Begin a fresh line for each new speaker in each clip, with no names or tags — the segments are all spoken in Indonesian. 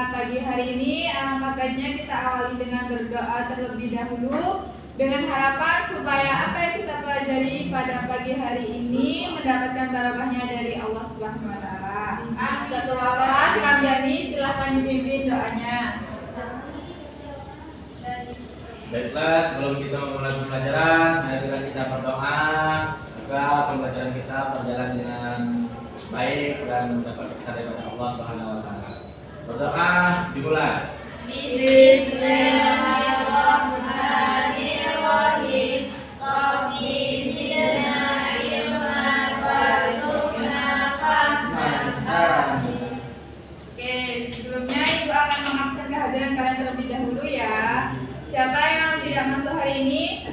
pagi hari ini alangkah baiknya kita awali dengan berdoa terlebih dahulu dengan harapan supaya apa yang kita pelajari pada pagi hari ini mendapatkan barokahnya dari Allah Subhanahu wa taala. Ketua kelas Kang Dani silahkan dipimpin doanya.
Baiklah, sebelum kita memulai pembelajaran, marilah kita berdoa agar pembelajaran kita berjalan dengan baik dan mendapat berkah dari Allah Subhanahu wa taala. Berdoa dimulai.
Bismillahirrahmanirrahim. Rabbi zidna ilman warzuqna fahman.
Oke, sebelumnya Ibu akan memaksa kehadiran kalian terlebih dahulu ya. Siapa yang tidak masuk hari ini?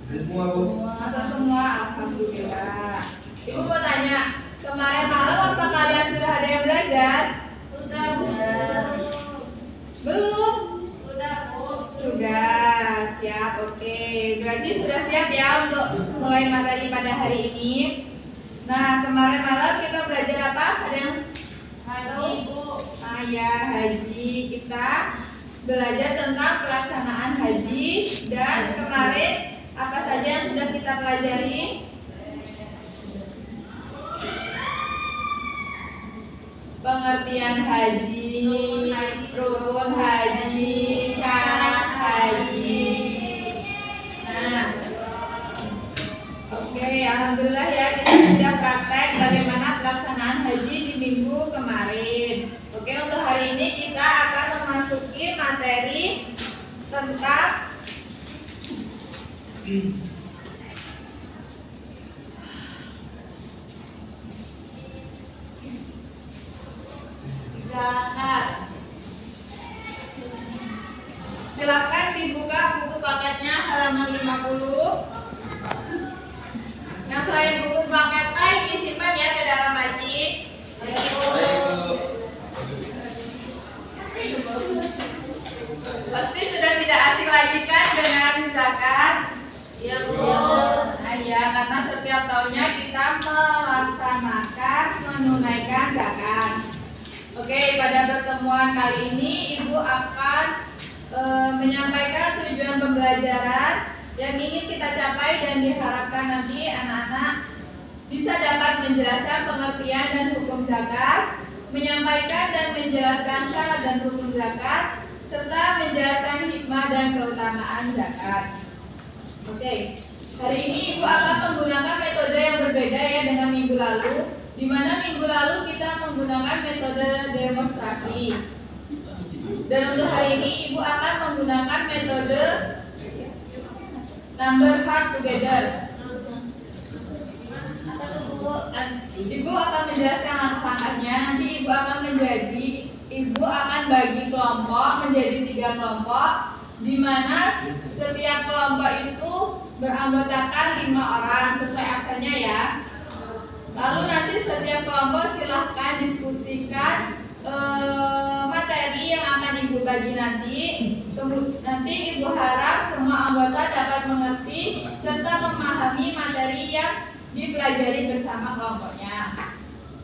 Masa semua, alhamdulillah. Ibu mau tanya, kemarin malam apa kalian sudah ada yang belajar?
Sudah,
Belum?
sudah, Bu.
Sudah, siap, oke. Berarti sudah siap ya untuk mulai materi pada hari ini. Nah, kemarin malam kita belajar apa? Ada yang
Haji, Bu.
ya, haji. Kita belajar tentang pelaksanaan haji. Dan kemarin apa saja yang sudah kita pelajari? Pengertian haji, rukun haji, syarat haji. Nah, oke, alhamdulillah ya kita sudah praktek bagaimana pelaksanaan haji di minggu kemarin. Oke, untuk hari ini kita akan memasuki materi tentang zakat. Silakan dibuka buku paketnya halaman 50. Yang selain buku paket A disimpan ya ke dalam laci. Pasti sudah tidak asing lagi kan dengan zakat?
Ya, Bu.
Nah ya, karena setiap tahunnya kita melaksanakan menunaikan zakat. Oke, pada pertemuan kali ini Ibu akan menyampaikan tujuan pembelajaran yang ingin kita capai dan diharapkan nanti anak-anak bisa dapat menjelaskan pengertian dan hukum zakat, menyampaikan dan menjelaskan syarat dan rukun zakat, serta menjelaskan hikmah dan keutamaan zakat. Oke, hari ini Ibu akan menggunakan metode yang berbeda ya dengan minggu lalu, di mana minggu lalu kita menggunakan metode demonstrasi. Dan untuk hari ini Ibu akan menggunakan metode number hard together. Ibu akan menjelaskan langkah-langkahnya. Nanti Ibu akan bagi kelompok menjadi 3 kelompok, di mana setiap kelompok itu beranggotakan 5 orang sesuai absennya ya. Lalu nanti setiap kelompok silahkan diskusikan materi yang akan Ibu bagi nanti. Nanti Ibu harap semua anggota dapat mengerti serta memahami materi yang dipelajari bersama kelompoknya.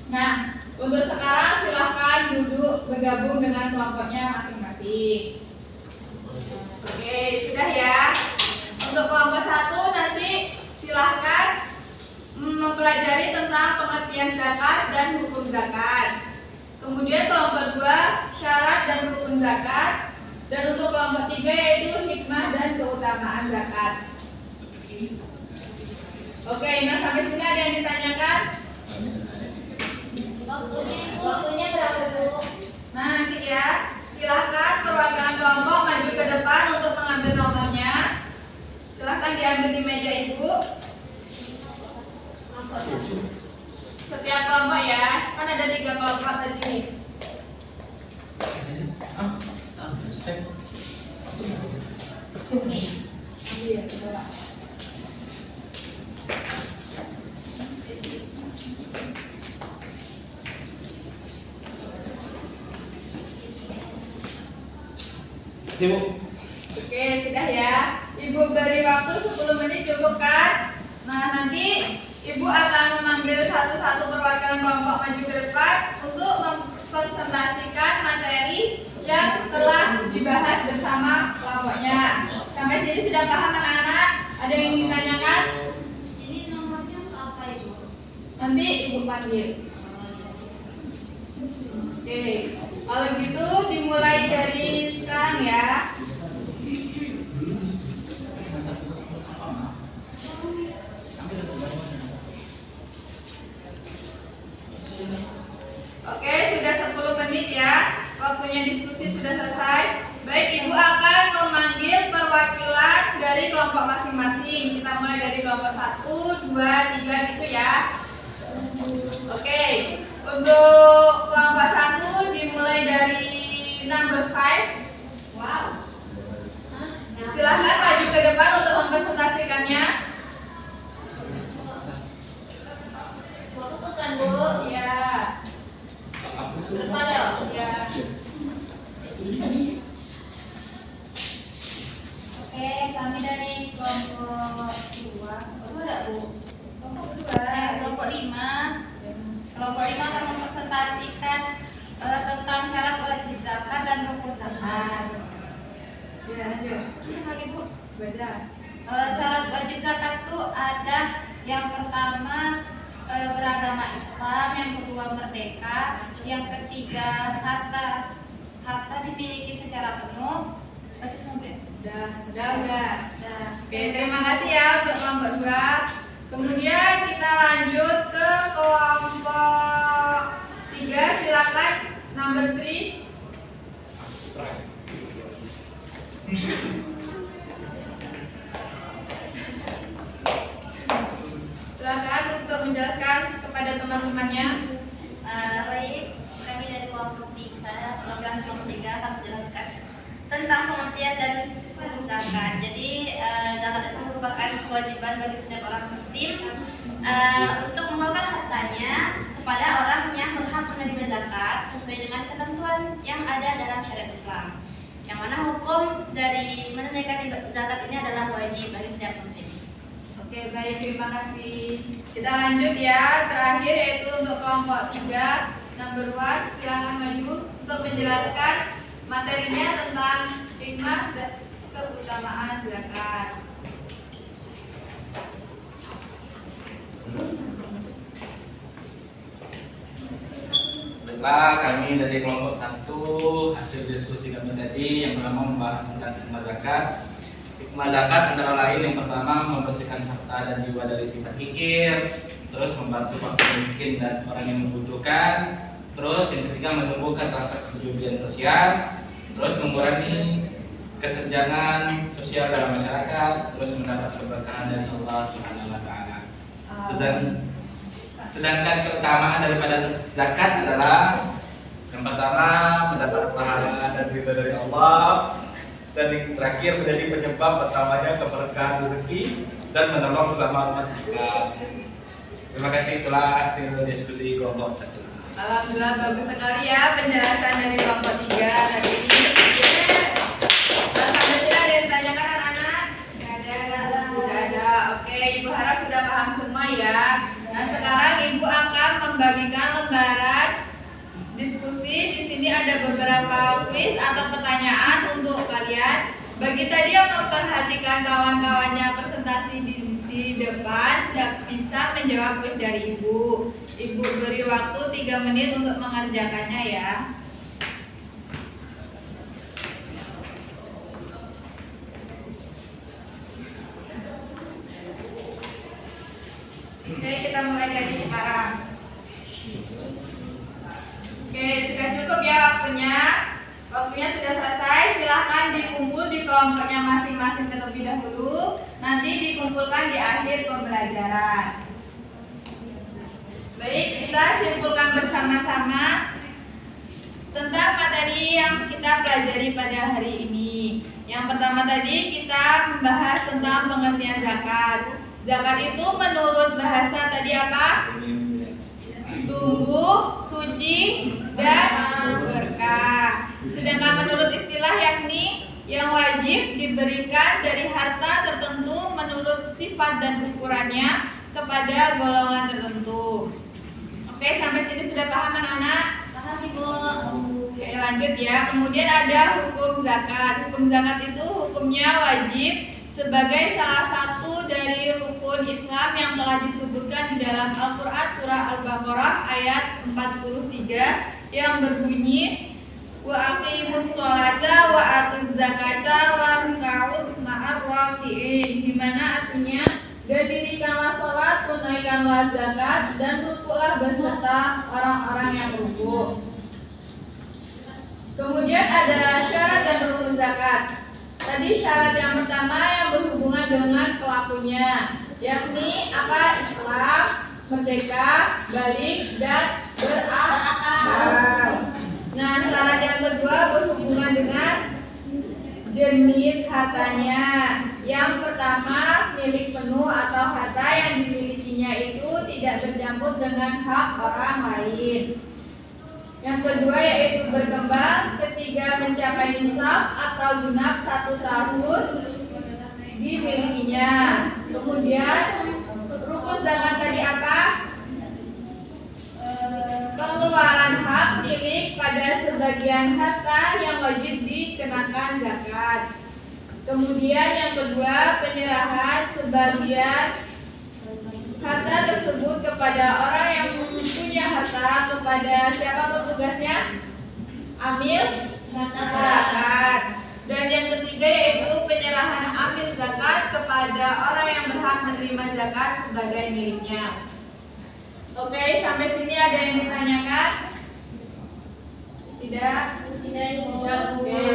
Nah, untuk sekarang silahkan duduk bergabung dengan kelompoknya masing-masing. Oke, sudah ya. Untuk kelompok 1 nanti silahkan mempelajari tentang pengertian zakat dan hukum zakat. Kemudian kelompok 2 syarat dan rukun zakat. Dan untuk kelompok 3 yaitu hikmah dan keutamaan zakat. Oke, nah sampai sini ada yang ditanyakan?
Waktunya berapa, Bu?
Nah nanti ya, silahkan perwakilan kelompok maju ke depan untuk mengambil nomornya. Silahkan diambil di meja Ibu. Setiap kelompok ya, kan ada 3 kelompok tadi. Iya, coba. Oke, sudah ya. Ibu beri waktu 10 menit cukup kan? Nah, nanti Ibu akan memanggil satu-satu perwakilan kelompok maju ke depan untuk mempresentasikan materi yang telah dibahas bersama kelompoknya. Sampai sini sudah paham anak-anak? Ada yang ingin ditanyakan?
Ini nomornya apa Ibu?
Nanti Ibu panggil. Oke, kalau gitu dimulai dari sekarang ya. Oke, sudah 10 menit ya. Waktunya diskusi sudah selesai. Baik, Ibu akan memanggil perwakilan dari kelompok masing-masing. Kita mulai dari kelompok 1, 2, 3 gitu ya. Oke, untuk kelompok 1 dimulai dari number 5.
Wow.
Silahkan maju ke depan untuk mempresentasikannya.
Foto tuh kan Bu?
Ya,
Depan ya?
ya.
Oke, kami dari kelompok 2. Kelompok ada Bu?
Kelompok 2.
Kelompok 5. Kelompok 5 akan mempresentasikan tentang syarat wajib zakat dan rukun zakat.
Ya, lanjut.
Bisa lagi Bu?
Baca.
Syarat wajib zakat itu ada yang pertama beragama Islam, yang kedua merdeka, yang ketiga harta dimiliki secara penuh. Baca semua Bu ya?
Udah.
Udah.
Oke, terima kasih ya untuk kelompok 2. Kemudian kita lanjut ke kelompok 3. Silakan number 3. Silakan untuk menjelaskan kepada teman-temannya.
Baik, kami dari kelompok 3, program kelompok 3 akan menjelaskan tentang pengertian dan hukum zakat. Jadi zakat itu merupakan kewajiban bagi setiap orang muslim untuk mengeluarkan hartanya kepada orang yang berhak menerima zakat sesuai dengan ketentuan yang ada dalam syariat Islam. Yang mana hukum dari menunaikan zakat ini adalah wajib bagi setiap muslim.
Oke, baik, terima kasih. Kita lanjut ya. Terakhir yaitu untuk kelompok 3, number 1. Silakan maju untuk menjelaskan materinya tentang hikmah dan keutamaan zakat.
Baiklah, kami dari kelompok 1, hasil diskusi kami tadi yang pertama membahas tentang hikmah zakat. Hikmah zakat antara lain yang pertama membersihkan harta dan jiwa dari sifat kikir, terus membantu fakir miskin dan orang yang membutuhkan, terus yang ketiga menumbuhkan rasa kepedulian sosial, terus mengurangi kesenjangan sosial dalam masyarakat, terus mendapat keberkahan dari Allah Subhanahu wa taala. Sedangkan keutamaan daripada zakat adalah yang pertama mendapat pahala dan ridha dari Allah, dan yang terakhir menjadi penyebab pertamanya keberkahan rezeki dan menolong selama umat Islam. Terima kasih, itulah hasil diskusi kelompok 1.
Alhamdulillah, bagus sekali ya penjelasan dari kelompok 3 tadi. Sampai sini ada yang ditanyakan anak-anak? Tidak ada. Oke, Ibu harap sudah paham semua ya. Nah, sekarang Ibu akan membagikan lembaran diskusi. Di sini ada beberapa kuis atau pertanyaan untuk kalian. Bagi tadi yang memperhatikan kawan-kawannya presentasi di depan, bisa menjawab kuis dari Ibu. Ibu beri waktu 3 menit untuk mengerjakannya ya. Oke, kita mulai dari sekarang. Oke, sudah cukup ya waktunya. Waktunya sudah selesai. Silahkan dikumpul di kelompoknya masing-masing terlebih dahulu. Nanti dikumpulkan di akhir pembelajaran. Baik, kita simpulkan bersama-sama tentang materi yang kita pelajari pada hari ini. Yang pertama tadi kita membahas tentang pengertian zakat. Zakat itu menurut bahasa tadi apa? Tumbuh, suci, dan berkah. Sedangkan menurut istilah yakni yang wajib diberikan dari harta tertentu menurut sifat dan ukurannya kepada golongan tertentu. Oke, sampai sini sudah paham anak-anak?
Paham Bu.
Oke, lanjut ya. Kemudian ada hukum zakat. Hukum zakat itu hukumnya wajib sebagai salah satu dari rukun Islam yang telah disebutkan di dalam Al-Quran surah Al-Baqarah ayat 43 yang berbunyi wa aqimus sholata wa atuz zakata warka'u ma'ar raki'in, di mana artinya dan dirikanlah sholat, tunaikanlah zakat, dan rukulah beserta orang-orang yang ruku. Kemudian ada syarat dan rukun zakat. Tadi syarat yang pertama yang berhubungan dengan pelakunya, yakni apa? Islam, merdeka, balik, dan berakal. Nah, syarat yang kedua berhubungan dengan jenis hartanya. Yang pertama, milik penuh atau harta yang dimilikinya itu tidak bercampur dengan hak orang lain. Yang kedua yaitu berkembang. Ketiga, mencapai nisab atau genap 1 tahun dimilikinya. Kemudian rukun zakat tadi apa? Pengeluaran hak milik pada sebagian harta yang wajib dikenakan zakat. Kemudian yang kedua, penyerahan sebagian harta tersebut kepada orang yang punya harta. Kepada siapa petugasnya? Amil zakat. Dan yang ketiga yaitu penyerahan amil zakat kepada orang yang berhak menerima zakat sebagai miliknya. Oke, sampai sini ada yang ditanyakan? Tidak?
Tidak, Ibu.
Oke.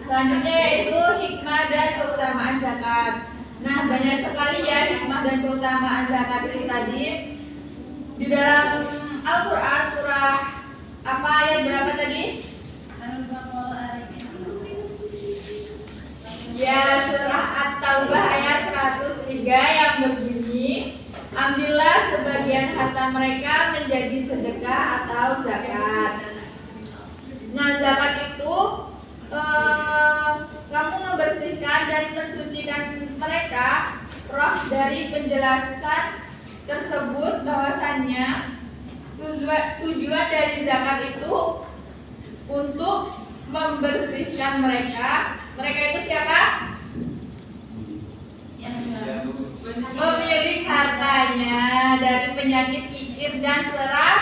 Selanjutnya yaitu hikmah dan keutamaan zakat. Nah, banyak sekali ya hikmah dan keutamaan zakat itu tadi. Di dalam Al-Quran surah apa ayat berapa tadi? Ya, surah At-Taubah ayat 103 yang berbunyi, ambillah sebagian harta mereka menjadi sedekah atau zakat. Nah, zakat itu kamu membersihkan dan mensucikan mereka. Roh dari penjelasan tersebut bahwasannya tujuan dari zakat itu untuk membersihkan mereka. Mereka itu siapa? Pemilik hartanya dari penyakit kikir dan serakah,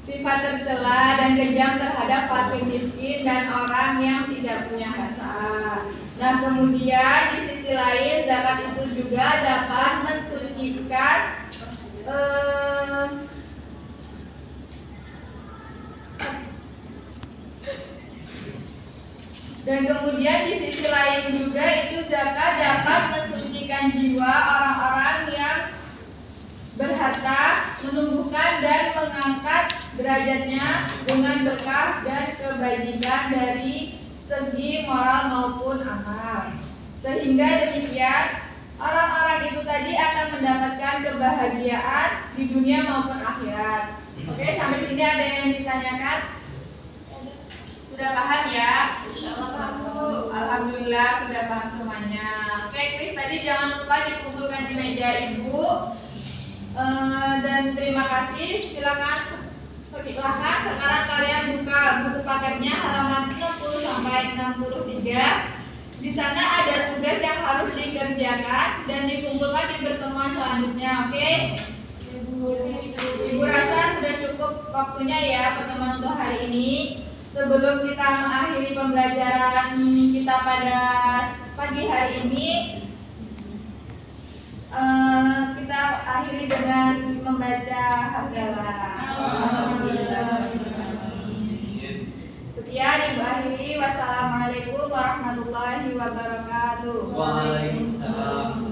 sifat tercela dan kejam terhadap fakir miskin dan orang yang tidak punya harta. Nah, kemudian di sisi lain zakat itu juga dapat mensucikan dan kemudian di sisi lain juga itu zakat dapat mensucikan jiwa orang-orang yang berharta, menumbuhkan dan mengangkat derajatnya dengan berkah dan kebajikan dari segi moral maupun amal. Sehingga demikian orang-orang itu tadi akan mendapatkan kebahagiaan di dunia maupun akhirat. Oke, sampai sini ada yang ditanyakan? Sudah paham ya?
Insyaallah paham, Bu.
Alhamdulillah sudah paham semuanya. Oke, kuis tadi jangan lupa dikumpulkan di meja Ibu. Dan terima kasih. Silakan sekarang kalian buka buku paketnya halaman 60 sampai 63. Di sana ada tugas yang harus dikerjakan dan dikumpulkan di pertemuan selanjutnya. Oke? Ibu rasa sudah cukup waktunya ya pertemuan untuk hari ini. Sebelum kita mengakhiri pembelajaran kita pada pagi hari ini, kita akhiri dengan membaca hamdalah. Sekian Ibu akhiri. Wassalamualaikum warahmatullahi wabarakatuh.
Waalaikumsalam.